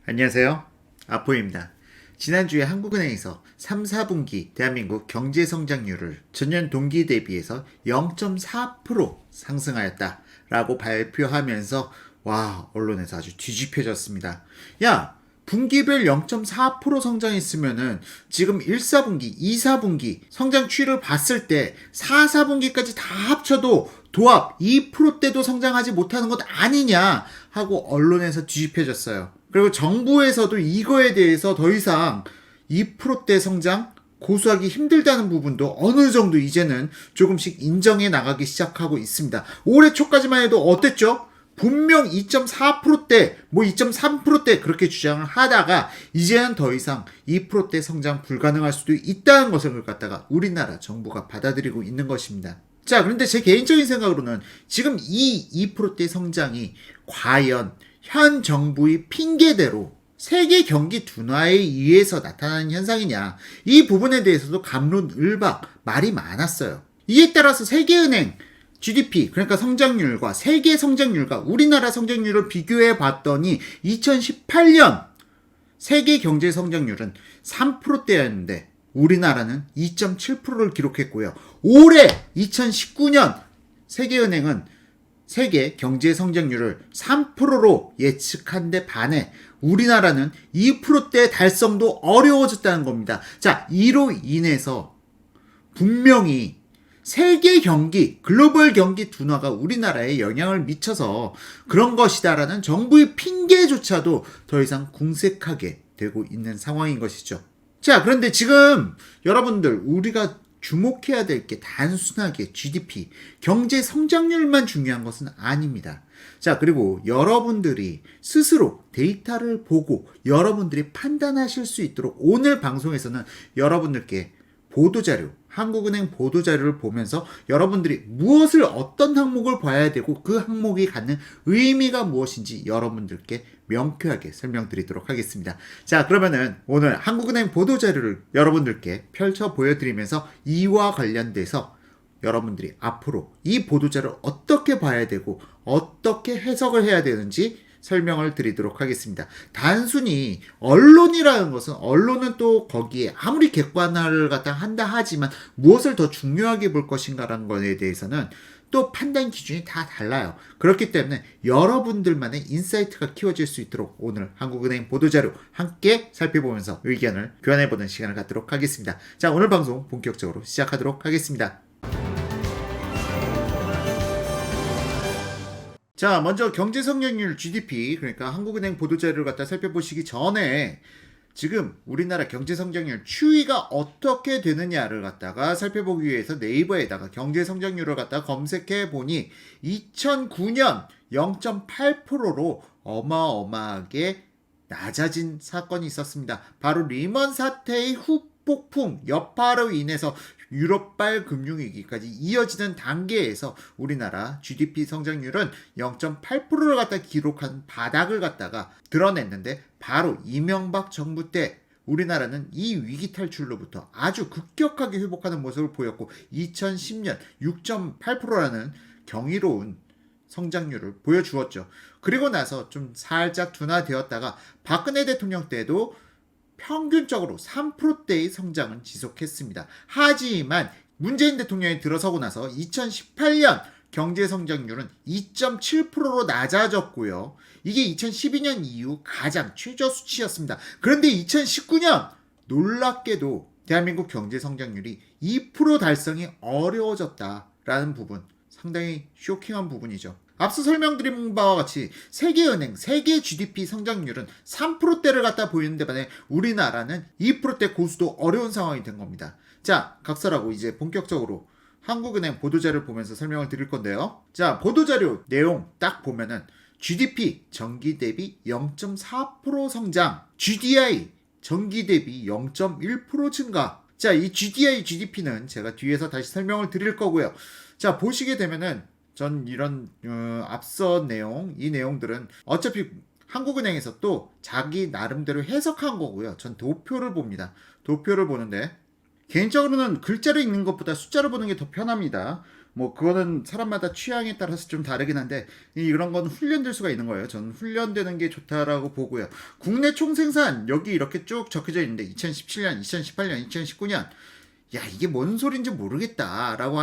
안녕하세요. 아포입니다. 지난주에 한국은행에서 3, 4분기 대한민국 경제 성장률을 전년 동기 대비해서 0.4% 상승하였다라고 발표하면서 언론에서 아주 뒤집혀졌습니다. 야, 분기별 0.4% 성장했으면은 지금 1, 4분기, 2, 4분기 성장 추이를 봤을 때 4, 4분기까지 다 합쳐도 도합 2%대도 성장하지 못하는 것 아니냐 하고 언론에서 뒤집혀졌어요. 그리고 정부에서도 이거에 대해서 더 이상 2%대 성장 고수하기 힘들다는 부분도 어느 정도 이제는 조금씩 인정해 나가기 시작하고 있습니다. 올해 초까지만 해도 어땠죠? 분명 2.4%대, 2.3%대 그렇게 주장을 하다가 이제는 더 이상 2%대 성장 불가능할 수도 있다는 것을 갖다가 우리나라 정부가 받아들이고 있는 것입니다. 자, 그런데 제 개인적인 생각으로는 지금 이 2%대 성장이 과연 현 정부의 핑계대로 세계 경기 둔화에 의해서 나타나는 현상이냐, 이 부분에 대해서도 갑론을박 말이 많았어요. 이에 따라서 세계은행 GDP, 그러니까 성장률과 세계 성장률과 우리나라 성장률을 비교해 봤더니 2018년 세계 경제 성장률은 3%대였는데 우리나라는 2.7%를 기록했고요. 올해 2019년 세계은행은 세계 경제 성장률을 3%로 예측한 데 반해 우리나라는 2%대 달성도 어려워졌다는 겁니다. 자, 이로 인해서 분명히 세계 경기, 글로벌 경기 둔화가 우리나라에 영향을 미쳐서 그런 것이다라는 정부의 핑계조차도 더 이상 궁색하게 되고 있는 상황인 것이죠. 자, 그런데 지금 여러분들 우리가 주목해야 될 게 단순하게 GDP, 경제 성장률만 중요한 것은 아닙니다. 자, 그리고 여러분들이 스스로 데이터를 보고 여러분들이 판단하실 수 있도록 오늘 방송에서는 여러분들께 보도자료, 한국은행 보도자료를 보면서 여러분들이 무엇을 어떤 항목을 봐야 되고 그 항목이 갖는 의미가 무엇인지 여러분들께 명쾌하게 설명드리도록 하겠습니다. 자, 그러면은 오늘 한국은행 보도자료를 여러분들께 펼쳐 보여드리면서 이와 관련돼서 여러분들이 앞으로 이 보도자료를 어떻게 봐야 되고 어떻게 해석을 해야 되는지 설명을 드리도록 하겠습니다. 단순히 언론이라는 것은 언론은 또 거기에 아무리 객관화를 갖다 한다 하지만 무엇을 더 중요하게 볼 것인가라는 것에 대해서는 또 판단 기준이 다 달라요. 그렇기 때문에 여러분들만의 인사이트가 키워질 수 있도록 오늘 한국은행 보도자료 함께 살펴보면서 의견을 교환해보는 시간을 갖도록 하겠습니다. 자, 오늘 방송 본격적으로 시작하도록 하겠습니다. 자, 먼저 경제 성장률 GDP, 그러니까 한국은행 보도자료를 갖다 살펴보시기 전에 지금 우리나라 경제 성장률 추이가 어떻게 되느냐를 갖다가 살펴보기 위해서 네이버에다가 경제 성장률을 갖다 검색해 보니 2009년 0.8%로 어마어마하게 낮아진 사건이 있었습니다. 바로 리먼 사태의 후폭풍 여파로 인해서 유럽발 금융위기까지 이어지는 단계에서 우리나라 GDP 성장률은 0.8%를 갖다 기록한 바닥을 갖다가 드러냈는데 바로 이명박 정부 때 우리나라는 이 위기 탈출로부터 아주 급격하게 회복하는 모습을 보였고 2010년 6.8%라는 경이로운 성장률을 보여주었죠. 그리고 나서 좀 살짝 둔화되었다가 박근혜 대통령 때도 평균적으로 3%대의 성장은 지속했습니다. 하지만 문재인 대통령이 들어서고 나서 2018년 경제 성장률은 2.7%로 낮아졌고요. 이게 2012년 이후 가장 최저 수치였습니다. 그런데 2019년 놀랍게도 대한민국 경제 성장률이 2% 달성이 어려워졌다라는 부분, 상당히 쇼킹한 부분이죠. 앞서 설명드린 바와 같이 세계은행, 세계 GDP 성장률은 3%대를 갖다 보이는데 반해 우리나라는 2%대 고수도 어려운 상황이 된 겁니다. 자, 각설하고 이제 본격적으로 한국은행 보도자료를 보면서 설명을 드릴 건데요. 자, 보도자료 내용 딱 보면은 GDP 전기 대비 0.4% 성장, GDI 전기 대비 0.1% 증가. 자, 이 GDI, GDP는 제가 뒤에서 다시 설명을 드릴 거고요. 자, 보시게 되면은 전 이런 앞서 내용, 이 내용들은 어차피 한국은행에서 또 자기 나름대로 해석한 거고요. 전 도표를 봅니다. 도표를 보는데 개인적으로는 글자를 읽는 것보다 숫자를 보는 게 더 편합니다. 뭐 그거는 사람마다 취향에 따라서 좀 다르긴 한데 이런 건 훈련될 수가 있는 거예요. 저는 훈련되는 게 좋다라고 보고요. 국내 총생산 여기 이렇게 쭉 적혀져 있는데 2017년, 2018년, 2019년 야 이게 뭔 소린지 모르겠다라고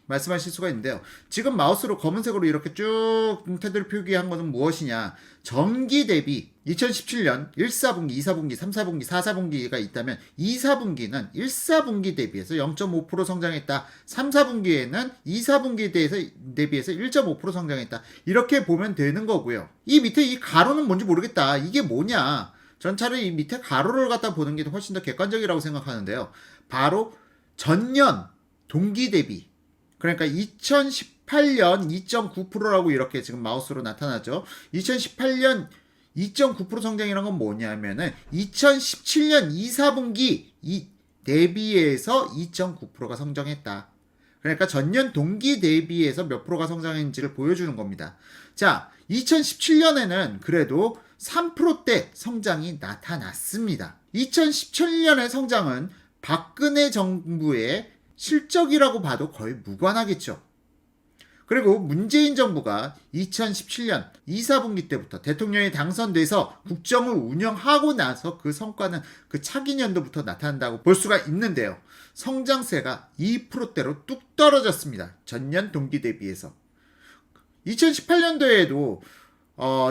말씀하실 수가 있는데요. 지금 마우스로 검은색으로 이렇게 쭉 테두리 표기한 것은 무엇이냐. 전기 대비 2017년 1, 4분기, 2, 4분기, 3, 4분기, 4, 4분기가 있다면 2, 4분기는 1, 4분기 대비해서 0.5% 성장했다. 3, 4분기에는 2, 4분기에 대비해서 1.5% 성장했다. 이렇게 보면 되는 거고요. 이 밑에 이 가로는 뭔지 모르겠다. 이게 뭐냐. 전 차라리 이 밑에 가로를 갖다 보는 게 훨씬 더 객관적이라고 생각하는데요. 바로 전년 동기 대비 그러니까 2018년 2.9%라고 이렇게 지금 마우스로 나타나죠. 2018년 2.9% 성장이라는 건 뭐냐면은 2017년 2, 4분기 대비해서 2.9%가 성장했다. 그러니까 전년 동기 대비해서 몇 프로가 성장했는지를 보여주는 겁니다. 자, 2017년에는 그래도 3%대 성장이 나타났습니다. 2017년의 성장은 박근혜 정부의 실적이라고 봐도 거의 무관하겠죠. 그리고 문재인 정부가 2017년 2, 4분기 때부터 대통령이 당선돼서 국정을 운영하고 나서 그 성과는 그 차기 년도부터 나타난다고 볼 수가 있는데요. 성장세가 2%대로 뚝 떨어졌습니다. 전년 동기 대비해서. 2018년도에도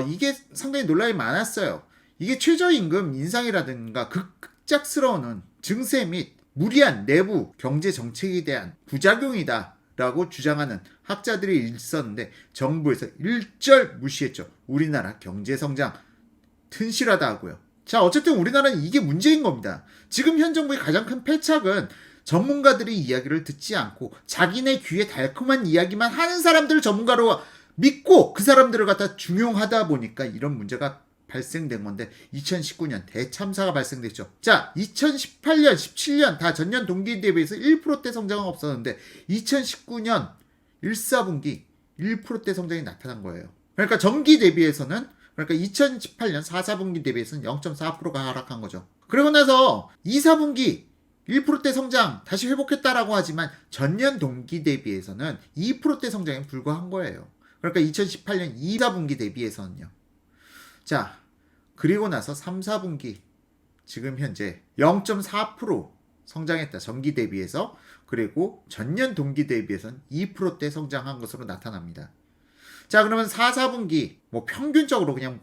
이게 상당히 논란이 많았어요. 이게 최저임금 인상이라든가 급작스러운 증세 및 무리한 내부 경제 정책에 대한 부작용이다 라고 주장하는 학자들이 있었는데 정부에서 일절 무시했죠. 우리나라 경제 성장 튼실하다 하고요. 자, 어쨌든 우리나라는 이게 문제인 겁니다. 지금 현 정부의 가장 큰 패착은 전문가들의 이야기를 듣지 않고 자기네 귀에 달콤한 이야기만 하는 사람들을 전문가로 믿고 그 사람들을 갖다 중용하다 보니까 이런 문제가 발생된 건데 2019년 대참사가 발생됐죠. 자, 2018년, 17년 다 전년 동기 대비해서 1%대 성장은 없었는데 2019년 1, 4분기 1%대 성장이 나타난 거예요. 그러니까 전기 대비해서는 그러니까 2018년 4, 4분기 대비해서는 0.4%가 하락한 거죠. 그리고 나서 2, 4분기 1%대 성장 다시 회복했다라고 하지만 전년 동기 대비해서는 2%대 성장에 불과한 거예요. 그러니까 2018년 2, 4분기 대비해서는요. 자, 그리고 나서 3, 4분기 지금 현재 0.4% 성장했다. 전기 대비해서. 그리고 전년 동기 대비해서는 2%대 성장한 것으로 나타납니다. 자, 그러면 4, 4분기 뭐 평균적으로 그냥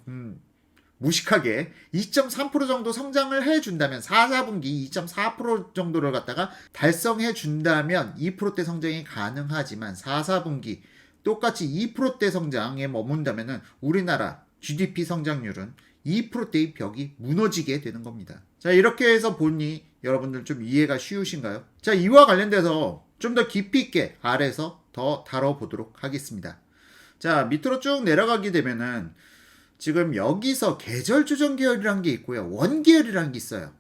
무식하게 2.3% 정도 성장을 해준다면 4, 4분기 2.4% 정도를 갖다가 달성해 준다면 2%대 성장이 가능하지만 4, 4분기 똑같이 2%대 성장에 머문다면 우리나라 GDP 성장률은 2%대의 벽이 무너지게 되는 겁니다. 자, 이렇게 해서 보니 여러분들 좀 이해가 쉬우신가요? 자, 이와 관련돼서 좀 더 깊이 있게 아래에서 더 다뤄보도록 하겠습니다. 자, 밑으로 쭉 내려가게 되면은 지금 여기서 계절 조정 계열이라는 게 있고요. 원 계열이라는 게 있어요.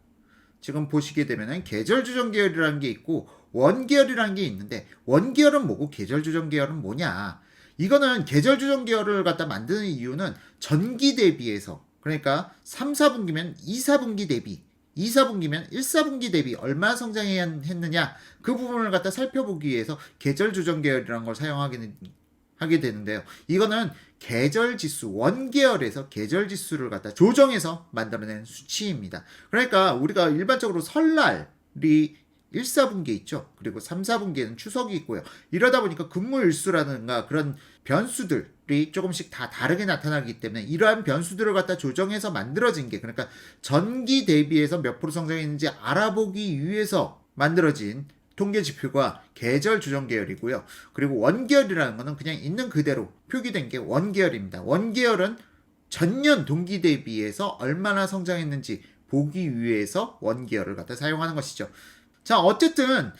지금 보시게 되면은 계절 조정 계열이라는 게 있고 원 계열이라는 게 있는데 원 계열은 뭐고 계절 조정 계열은 뭐냐? 이거는 계절 조정 계열을 갖다 만드는 이유는 전기 대비해서 그러니까 3, 4분기면 2, 4분기 대비 2, 4분기면 1, 4분기 대비 얼마나 성장했느냐 그 부분을 갖다 살펴보기 위해서 계절 조정 계열이라는 걸 하게 되는데요. 이거는 계절 지수, 원 계열에서 계절 지수를 갖다 조정해서 만들어낸 수치입니다. 그러니까 우리가 일반적으로 설날이 1, 4분기에 있죠. 그리고 3, 4분기에는 추석이 있고요. 이러다 보니까 근무일수라든가 그런 변수들이 조금씩 다 다르게 나타나기 때문에 이러한 변수들을 갖다 조정해서 만들어진 게 그러니까 전기 대비해서 몇 프로 성장했는지 알아보기 위해서 만들어진 통계 지표가 계절 조정 계열이고요. 그리고 원계열이라는 거는 그냥 있는 그대로 표기된 게 원계열입니다. 원계열은 전년 동기 대비해서 얼마나 성장했는지 보기 위해서 원계열을 갖다 사용하는 것이죠. 자, 어쨌든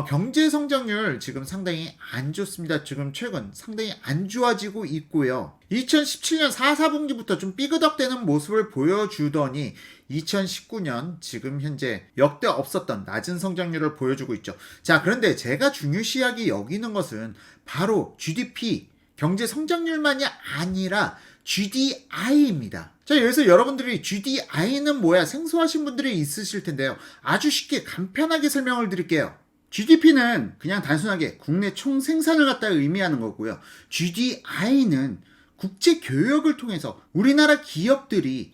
경제 성장률 지금 상당히 안 좋습니다. 지금 최근 상당히 안 좋아지고 있고요. 2017년 4, 4분기부터 좀 삐그덕대는 모습을 보여주더니 2019년 지금 현재 역대 없었던 낮은 성장률을 보여주고 있죠. 자, 그런데 제가 중요시하게 여기는 것은 바로 GDP, 경제 성장률만이 아니라 GDI입니다. 자, 여기서 여러분들이 GDI는 뭐야 생소하신 분들이 있으실 텐데요. 아주 쉽게 간편하게 설명을 드릴게요. GDP는 그냥 단순하게 국내 총생산을 갖다 의미하는 거고요. GDI는 국제 교역을 통해서 우리나라 기업들이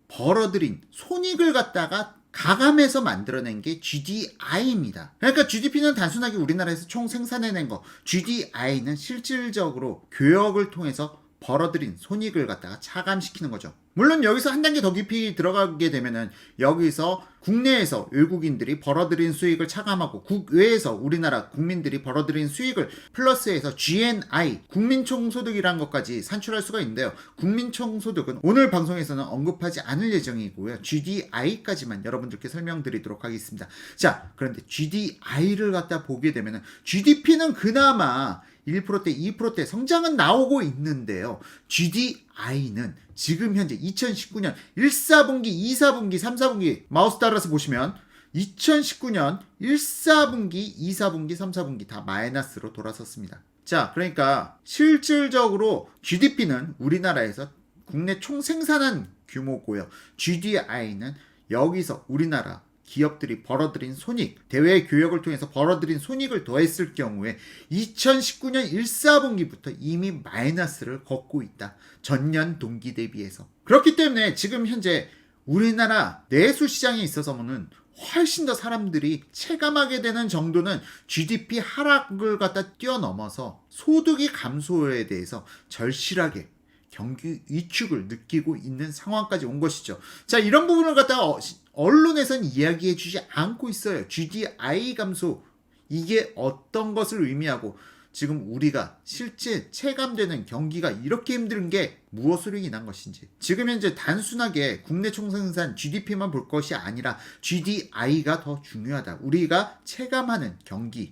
벌어들인 손익을 갖다가 가감해서 만들어낸 게 GDI입니다. 그러니까 GDP는 단순하게 우리나라에서 총 생산해낸 거, GDI는 실질적으로 교역을 통해서 벌어들인 손익을 갖다가 차감시키는 거죠. 물론 여기서 한 단계 더 깊이 들어가게 되면은 여기서 국내에서 외국인들이 벌어들인 수익을 차감하고 국외에서 우리나라 국민들이 벌어들인 수익을 플러스해서 GNI, 국민총소득이라는 것까지 산출할 수가 있는데요. 국민총소득은 오늘 방송에서는 언급하지 않을 예정이고요. GDI까지만 여러분들께 설명드리도록 하겠습니다. 자, 그런데 GDI를 갖다 보게 되면은 GDP는 그나마 1%대, 2%대 성장은 나오고 있는데요. GDI는 지금 현재 2019년 1사분기, 2사분기, 3사분기 마우스 따라서 보시면 2019년 1사분기, 2사분기, 3사분기 다 마이너스로 돌아섰습니다. 자, 그러니까 실질적으로 GDP는 우리나라에서 국내 총생산한 규모고요. GDI는 여기서 우리나라 기업들이 벌어들인 손익, 대외 교역을 통해서 벌어들인 손익을 더했을 경우에 2019년 1사분기부터 이미 마이너스를 걷고 있다. 전년 동기 대비해서. 그렇기 때문에 지금 현재 우리나라 내수 시장에 있어서는 훨씬 더 사람들이 체감하게 되는 정도는 GDP 하락을 갖다 뛰어넘어서 소득이 감소에 대해서 절실하게 경기 위축을 느끼고 있는 상황까지 온 것이죠. 자, 이런 부분을 갖다가 언론에서는 이야기해 주지 않고 있어요. GDI 감소, 이게 어떤 것을 의미하고 지금 우리가 실제 체감되는 경기가 이렇게 힘든 게 무엇으로 인한 것인지, 지금 현재 단순하게 국내 총생산 GDP만 볼 것이 아니라 GDI가 더 중요하다. 우리가 체감하는 경기에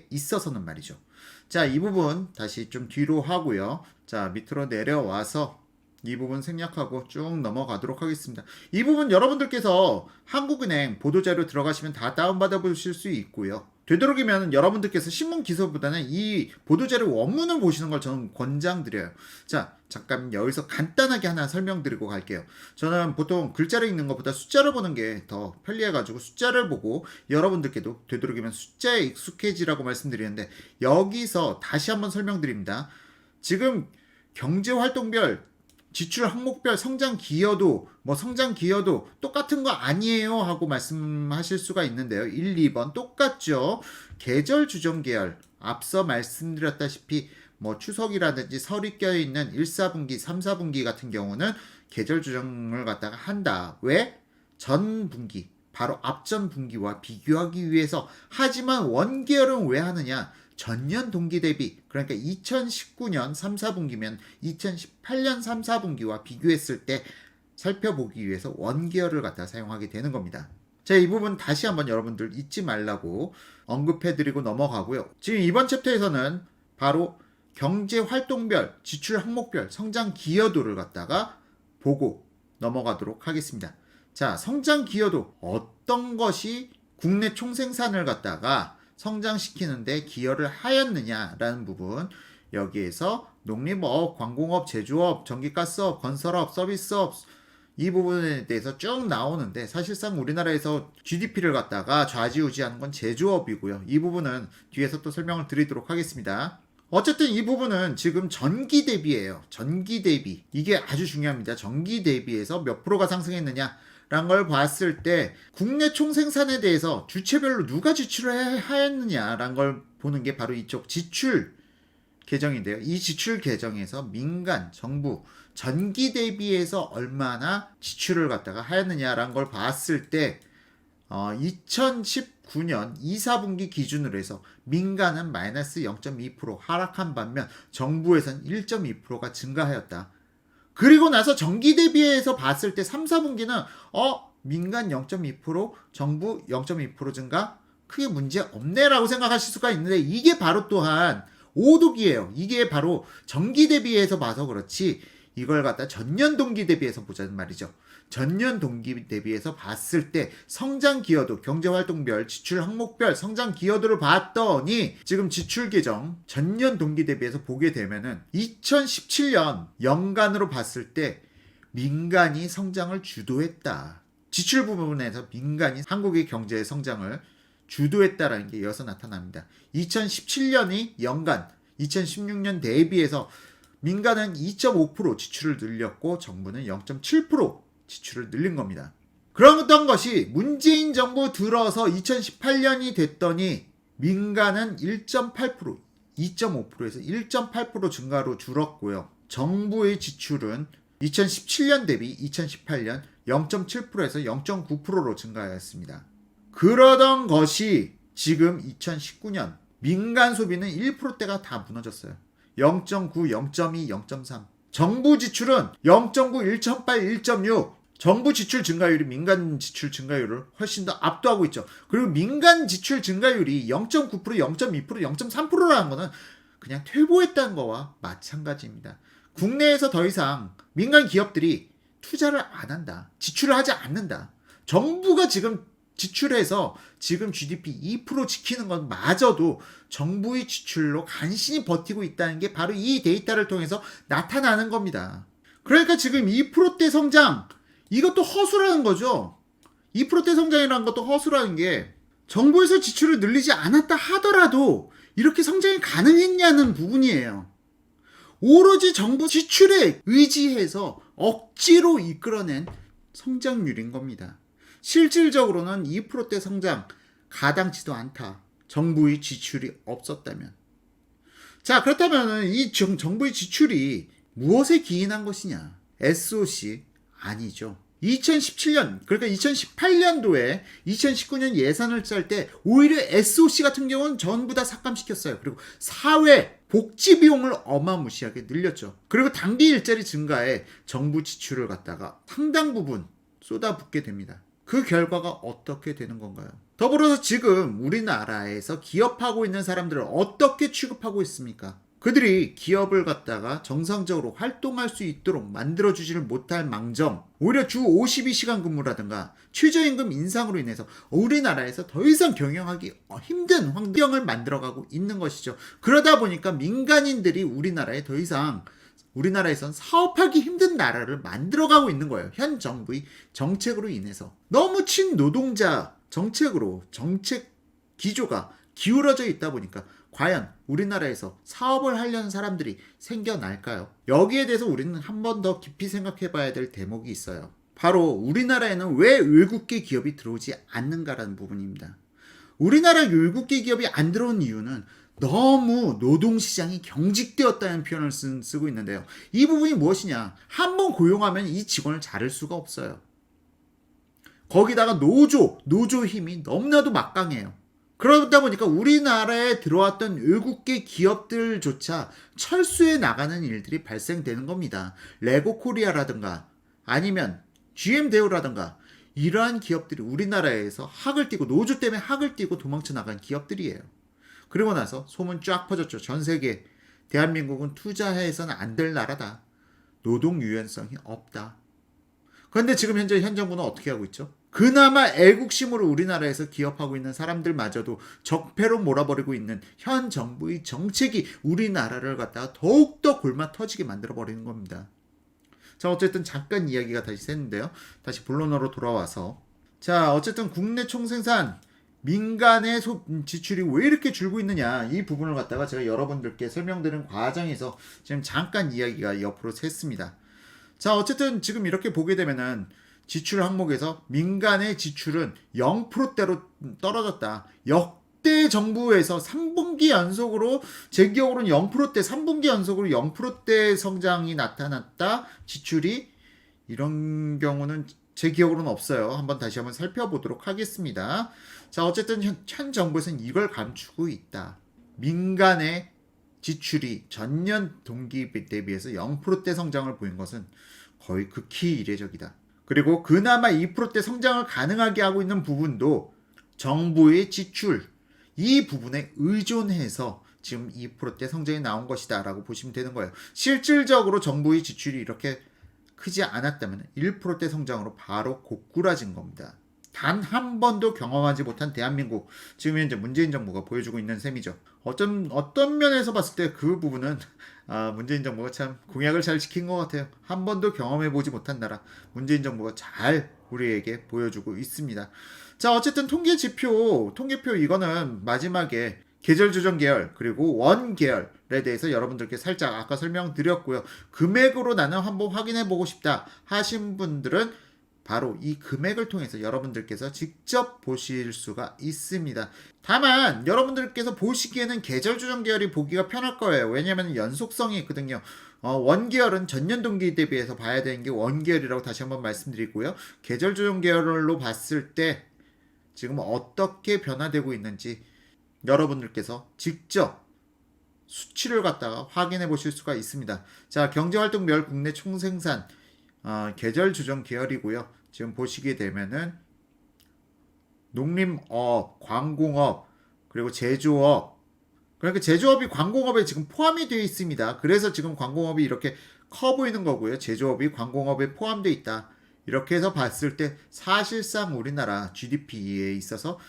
있어서는 말이죠. 자, 이 부분 다시 좀 뒤로 하고요. 자, 밑으로 내려와서 이 부분 생략하고 쭉 넘어가도록 하겠습니다. 이 부분 여러분들께서 한국은행 보도자료 들어가시면 다 다운받아 보실 수 있고요. 되도록이면 여러분들께서 신문 기사보다는 이 보도자료 원문을 보시는 걸 저는 권장드려요. 자, 잠깐 여기서 간단하게 하나 설명드리고 갈게요. 저는 보통 글자를 읽는 것보다 숫자를 보는 게 더 편리해가지고 숫자를 보고 여러분들께도 되도록이면 숫자에 익숙해지라고 말씀드리는데, 여기서 다시 한번 설명드립니다. 지금 경제활동별 지출 항목별 성장 기여도 성장 기여도 똑같은 거 아니에요 하고 말씀하실 수가 있는데요. 1, 2번 똑같죠. 계절 주정 계열 앞서 말씀드렸다시피 추석이라든지 설이 껴있는 1사분기, 3사분기 같은 경우는 계절 주정을 갖다가 한다. 왜? 전 분기, 바로 앞전 분기와 비교하기 위해서. 하지만 원계열은 왜 하느냐? 전년 동기 대비, 그러니까 2019년 3, 4분기면 2018년 3, 4분기와 비교했을 때 살펴보기 위해서 원계열을 갖다 사용하게 되는 겁니다. 자, 이 부분 다시 한번 여러분들 잊지 말라고 언급해드리고 넘어가고요. 지금 이번 챕터에서는 바로 경제활동별, 지출 항목별 성장 기여도를 갖다가 보고 넘어가도록 하겠습니다. 자, 성장 기여도 어떤 것이 국내 총생산을 갖다가 성장시키는데 기여를 하였느냐라는 부분, 여기에서 농림업, 관공업, 제조업, 전기가스업, 건설업, 서비스업 이 부분에 대해서 쭉 나오는데, 사실상 우리나라에서 GDP를 갖다가 좌지우지하는 건 제조업이고요. 이 부분은 뒤에서 또 설명을 드리도록 하겠습니다. 어쨌든 이 부분은 지금 전기 대비예요. 전기 대비. 이게 아주 중요합니다. 전기 대비해서 몇 프로가 상승했느냐 라는 걸 봤을 때 국내 총생산에 대해서 주체별로 누가 지출을 하였느냐라는 걸 보는 게 바로 이쪽 지출 계정인데요. 이 지출 계정에서 민간, 정부, 전기 대비해서 얼마나 지출을 갖다가 하였느냐라는 걸 봤을 때 2019년 2, 4분기 기준으로 해서 민간은 마이너스 0.2% 하락한 반면 정부에서는 1.2%가 증가하였다. 그리고 나서 전기 대비해서 봤을 때 3, 4분기는 민간 0.2%, 정부 0.2% 증가? 크게 문제 없네라고 생각하실 수가 있는데, 이게 바로 또한 오독이에요. 이게 바로 전기 대비해서 봐서 그렇지, 이걸 갖다 전년 동기 대비해서 보자는 말이죠. 전년 동기 대비해서 봤을 때 성장 기여도, 경제활동별, 지출 항목별 성장 기여도를 봤더니 지금 지출 계정 전년 동기 대비해서 보게 되면은 2017년 연간으로 봤을 때 민간이 성장을 주도했다. 지출 부분에서 민간이 한국의 경제의 성장을 주도했다라는 게 여기서 나타납니다. 2017년이 연간 2016년 대비해서 민간은 2.5% 지출을 늘렸고 정부는 0.7% 지출을 늘린 겁니다. 그런 것이 문재인 정부 들어서 2018년이 됐더니 민간은 1.8%, 2.5%에서 1.8% 증가로 줄었고요. 정부의 지출은 2017년 대비 2018년 0.7%에서 0.9%로 증가하였습니다. 그러던 것이 지금 2019년 민간 소비는 1%대가 다 무너졌어요. 0.9, 0.2, 0.3. 정부 지출은 0.9, 1.8, 1.6. 정부 지출 증가율이 민간 지출 증가율을 훨씬 더 압도하고 있죠. 그리고 민간 지출 증가율이 0.9%, 0.2%, 0.3%라는 거는 그냥 퇴보했다는 거와 마찬가지입니다. 국내에서 더 이상 민간 기업들이 투자를 안 한다. 지출을 하지 않는다. 정부가 지금 지출해서 지금 GDP 2% 지키는 건 마저도 정부의 지출로 간신히 버티고 있다는 게 바로 이 데이터를 통해서 나타나는 겁니다. 그러니까 지금 2%대 성장, 이것도 허수라는 거죠. 2%대 성장이라는 것도 허수라는 게 정부에서 지출을 늘리지 않았다 하더라도 이렇게 성장이 가능했냐는 부분이에요. 오로지 정부 지출에 의지해서 억지로 이끌어낸 성장률인 겁니다. 실질적으로는 2%대 성장 가당치도 않다. 정부의 지출이 없었다면. 자, 그렇다면 이 정부의 지출이 무엇에 기인한 것이냐? SOC 아니죠. 2017년, 그러니까 2018년도에 2019년 예산을 짤 때 오히려 SOC 같은 경우는 전부 다 삭감시켰어요. 그리고 사회 복지 비용을 어마무시하게 늘렸죠. 그리고 단기 일자리 증가에 정부 지출을 갖다가 상당 부분 쏟아붓게 됩니다. 그 결과가 어떻게 되는 건가요? 더불어서 지금 우리나라에서 기업하고 있는 사람들을 어떻게 취급하고 있습니까? 그들이 기업을 갖다가 정상적으로 활동할 수 있도록 만들어주지를 못할 망정, 오히려 주 52시간 근무라든가 최저임금 인상으로 인해서 우리나라에서 더 이상 경영하기 힘든 환경을 만들어가고 있는 것이죠. 그러다 보니까 민간인들이 우리나라에 더 이상 우리나라에선 사업하기 힘든 나라를 만들어가고 있는 거예요. 현 정부의 정책으로 인해서. 너무 친노동자 정책으로 정책 기조가 기울어져 있다 보니까 과연 우리나라에서 사업을 하려는 사람들이 생겨날까요? 여기에 대해서 우리는 한 번 더 깊이 생각해 봐야 될 대목이 있어요. 바로 우리나라에는 왜 외국계 기업이 들어오지 않는가라는 부분입니다. 우리나라 외국계 기업이 안 들어온 이유는 너무 노동시장이 경직되었다는 표현을 쓰고 있는데요. 이 부분이 무엇이냐? 한번 고용하면 이 직원을 자를 수가 없어요. 거기다가 노조 힘이 너무나도 막강해요. 그러다 보니까 우리나라에 들어왔던 외국계 기업들조차 철수해 나가는 일들이 발생되는 겁니다. 레고 코리아라든가 아니면 GM 대우라든가 이러한 기업들이 우리나라에서 학을 띄고 노조 때문에 학을 띄고 도망쳐 나간 기업들이에요. 그리고 나서 소문 쫙 퍼졌죠. 전 세계 대한민국은 투자해서는 안 될 나라다. 노동 유연성이 없다. 그런데 지금 현재 현 정부는 어떻게 하고 있죠? 그나마 애국심으로 우리나라에서 기업하고 있는 사람들마저도 적폐로 몰아버리고 있는 현 정부의 정책이 우리나라를 갖다가 더욱더 골마 터지게 만들어버리는 겁니다. 자, 어쨌든 잠깐 이야기가 다시 샜는데요. 다시 본론으로 돌아와서 자, 어쨌든 국내 총생산 민간의 지출이 왜 이렇게 줄고 있느냐 이 부분을 갖다가 제가 여러분들께 설명드린 과정에서 지금 잠깐 이야기가 옆으로 샜습니다. 자, 어쨌든 지금 이렇게 보게 되면은 지출 항목에서 민간의 지출은 0%대로 떨어졌다. 역대 정부에서 3분기 연속으로 제 기억으로는 0%대 3분기 연속으로 0%대 성장이 나타났다. 지출이 이런 경우는 제 기억으로는 없어요. 한번 다시 한번 살펴보도록 하겠습니다. 자, 어쨌든 현 정부에서는 이걸 감추고 있다. 민간의 지출이 전년 동기 대비해서 0%대 성장을 보인 것은 거의 극히 이례적이다. 그리고 그나마 2%대 성장을 가능하게 하고 있는 부분도 정부의 지출, 이 부분에 의존해서 지금 2%대 성장이 나온 것이다 라고 보시면 되는 거예요. 실질적으로 정부의 지출이 이렇게 크지 않았다면 1%대 성장으로 바로 고꾸라진 겁니다. 단 한 번도 경험하지 못한 대한민국, 지금 현재 문재인 정부가 보여주고 있는 셈이죠. 어떤 면에서 봤을 때 그 부분은 문재인 정부가 참 공약을 잘 지킨 것 같아요. 한 번도 경험해보지 못한 나라 문재인 정부가 잘 우리에게 보여주고 있습니다. 자, 어쨌든 통계표 이거는 마지막에 계절 조정 계열 그리고 원 계열에 대해서 여러분들께 살짝 아까 설명드렸고요. 금액으로 나는 한번 확인해 보고 싶다 하신 분들은 바로 이 금액을 통해서 여러분들께서 직접 보실 수가 있습니다. 다만 여러분들께서 보시기에는 계절 조정 계열이 보기가 편할 거예요. 왜냐하면 연속성이 있거든요. 원계열은 전년 동기 대비해서 봐야 되는 게 원계열이라고 다시 한번 말씀드리고요. 계절 조정 계열로 봤을 때 지금 어떻게 변화되고 있는지 여러분들께서 직접 수치를 갖다가 확인해 보실 수가 있습니다. 자, 경제활동별 국내 총생산 계절 조정 계열이고요. 지금 보시게 되면은 농림업, 광공업, 그리고 제조업. 그러니까 제조업이 광공업에 지금 포함이 되어 있습니다. 그래서 지금 광공업이 이렇게 커 보이는 거고요. 제조업이 광공업에 포함되어 있다. 이렇게 해서 봤을 때 사실상 우리나라 GDP에 있어서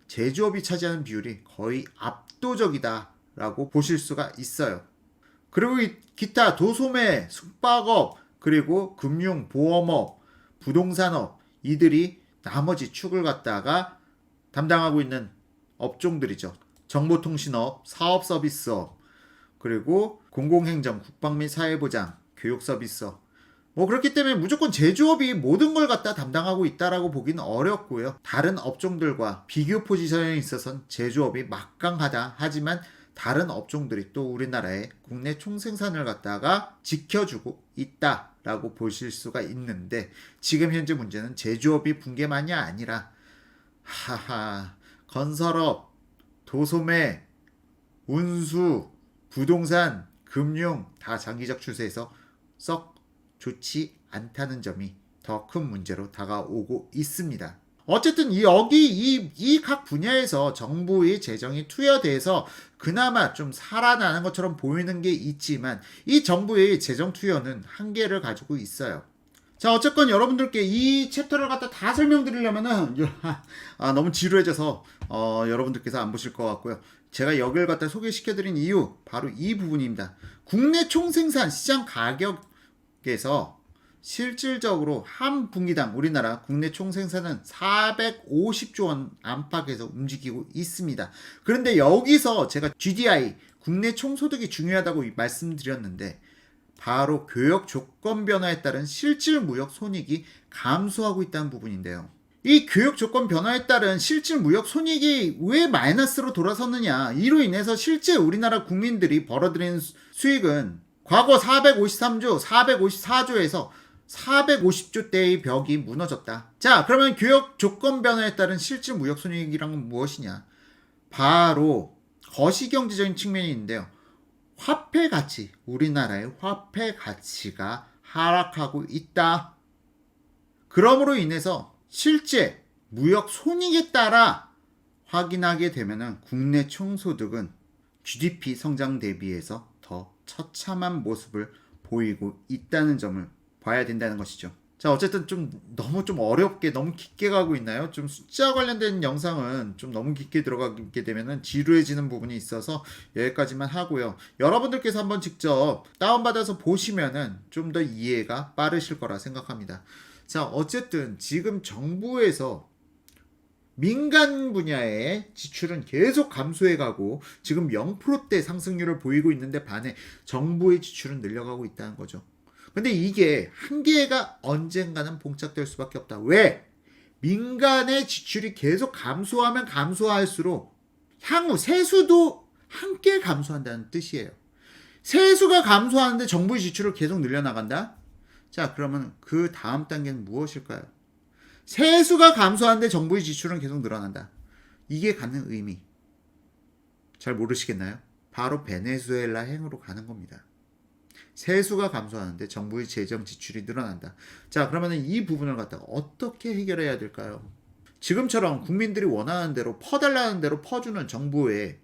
제조업이 차지하는 비율이 거의 압도적이다라고 보실 수가 있어요. 그리고 기타 도소매, 숙박업, 그리고 금융, 보험업, 부동산업 이들이 나머지 축을 갖다가 담당하고 있는 업종들이죠. 정보통신업, 사업서비스업, 그리고 공공행정, 국방 및 사회보장, 교육서비스업. 그렇기 때문에 무조건 제조업이 모든 걸 갖다 담당하고 있다라고 보기는 어렵고요. 다른 업종들과 비교 포지션에 있어서는 제조업이 막강하다. 하지만 다른 업종들이 또 우리나라의 국내 총생산을 갖다가 지켜주고 있다라고 보실 수가 있는데 지금 현재 문제는 제조업이 붕괴만이 아니라 건설업, 도소매, 운수, 부동산, 금융 다 장기적 추세에서 썩 좋지 않다는 점이 더 큰 문제로 다가오고 있습니다. 어쨌든 이 각 분야에서 정부의 재정이 투여돼서 그나마 좀 살아나는 것처럼 보이는 게 있지만 이 정부의 재정 투여는 한계를 가지고 있어요. 자, 어쨌건 여러분들께 이 챕터를 갖다 다 설명드리려면은 너무 지루해져서 여러분들께서 안 보실 것 같고요. 제가 여기를 갖다 소개시켜드린 이유 바로 이 부분입니다. 국내 총생산 시장 가격에서 실질적으로 한 분기당 우리나라 국내 총생산은 450조 원 안팎에서 움직이고 있습니다. 그런데 여기서 제가 GDI 국내 총소득이 중요하다고 말씀드렸는데 바로 교역 조건 변화에 따른 실질 무역 손익이 감소하고 있다는 부분인데요. 이 교역 조건 변화에 따른 실질 무역 손익이 왜 마이너스로 돌아섰느냐. 이로 인해서 실제 우리나라 국민들이 벌어들인 수익은 과거 453조, 454조에서 450조대의 벽이 무너졌다. 자, 그러면 교역 조건 변화에 따른 실질 무역 손익이란 무엇이냐? 바로 거시경제적인 측면이 있는데요. 화폐 가치, 우리나라의 화폐 가치가 하락하고 있다. 그러므로 인해서 실제 무역 손익에 따라 확인하게 되면은 국내 총소득은 GDP 성장 대비해서 더 처참한 모습을 보이고 있다는 점을 봐야 된다는 것이죠. 자, 어쨌든 너무 어렵게 너무 깊게 가고 있나요? 좀 숫자 관련된 영상은 좀 너무 깊게 들어가게 되면은 지루해지는 부분이 있어서 여기까지만 하고요. 여러분들께서 한번 직접 다운받아서 보시면은 좀 더 이해가 빠르실 거라 생각합니다. 자, 어쨌든 지금 정부에서 민간 분야의 지출은 계속 감소해 가고 지금 0%대 상승률을 보이고 있는데 반해 정부의 지출은 늘려가고 있다는 거죠. 근데 이게 한계가 언젠가는 봉착될 수밖에 없다. 왜? 민간의 지출이 계속 감소하면 감소할수록 향후 세수도 함께 감소한다는 뜻이에요. 세수가 감소하는데 정부의 지출을 계속 늘려나간다? 자, 그러면 그 다음 단계는 무엇일까요? 세수가 감소하는데 정부의 지출은 계속 늘어난다. 이게 갖는 의미 잘 모르시겠나요? 바로 베네수엘라 행으로 가는 겁니다. 세수가 감소하는데 정부의 재정 지출이 늘어난다. 자, 그러면 이 부분을 갖다가 어떻게 해결해야 될까요? 지금처럼 국민들이 원하는 대로 퍼달라는 대로 퍼주는 정부의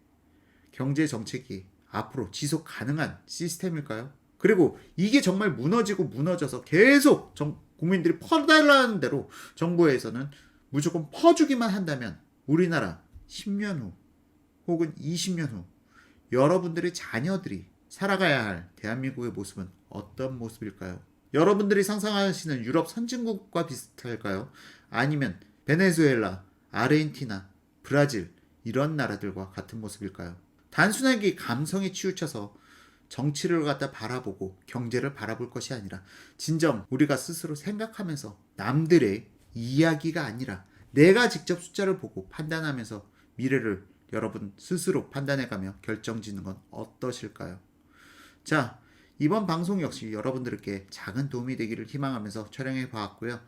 경제 정책이 앞으로 지속 가능한 시스템일까요? 그리고 이게 정말 무너져서 계속 국민들이 퍼달라는 대로 정부에서는 무조건 퍼주기만 한다면 우리나라 10년 후 혹은 20년 후 여러분들의 자녀들이 살아가야 할 대한민국의 모습은 어떤 모습일까요? 여러분들이 상상하시는 유럽 선진국과 비슷할까요? 아니면 베네수엘라, 아르헨티나, 브라질 이런 나라들과 같은 모습일까요? 단순하게 감성에 치우쳐서 정치를 갖다 바라보고 경제를 바라볼 것이 아니라 진정 우리가 스스로 생각하면서 남들의 이야기가 아니라 내가 직접 숫자를 보고 판단하면서 미래를 여러분 스스로 판단해가며 결정짓는 건 어떠실까요? 자, 이번 방송 역시 여러분들께 작은 도움이 되기를 희망하면서 촬영해 보았고요.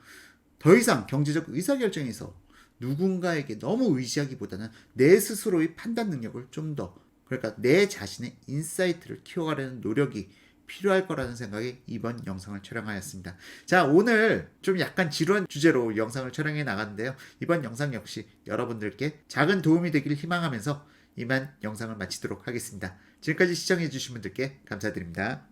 더 이상 경제적 의사결정에서 누군가에게 너무 의지하기보다는 내 스스로의 판단 능력을 좀 더, 그러니까 내 자신의 인사이트를 키워가려는 노력이 필요할 거라는 생각에 이번 영상을 촬영하였습니다. 자, 오늘 좀 약간 지루한 주제로 영상을 촬영해 나갔는데요. 이번 영상 역시 여러분들께 작은 도움이 되기를 희망하면서 이만 영상을 마치도록 하겠습니다. 지금까지 시청해 주신 분들께 감사드립니다.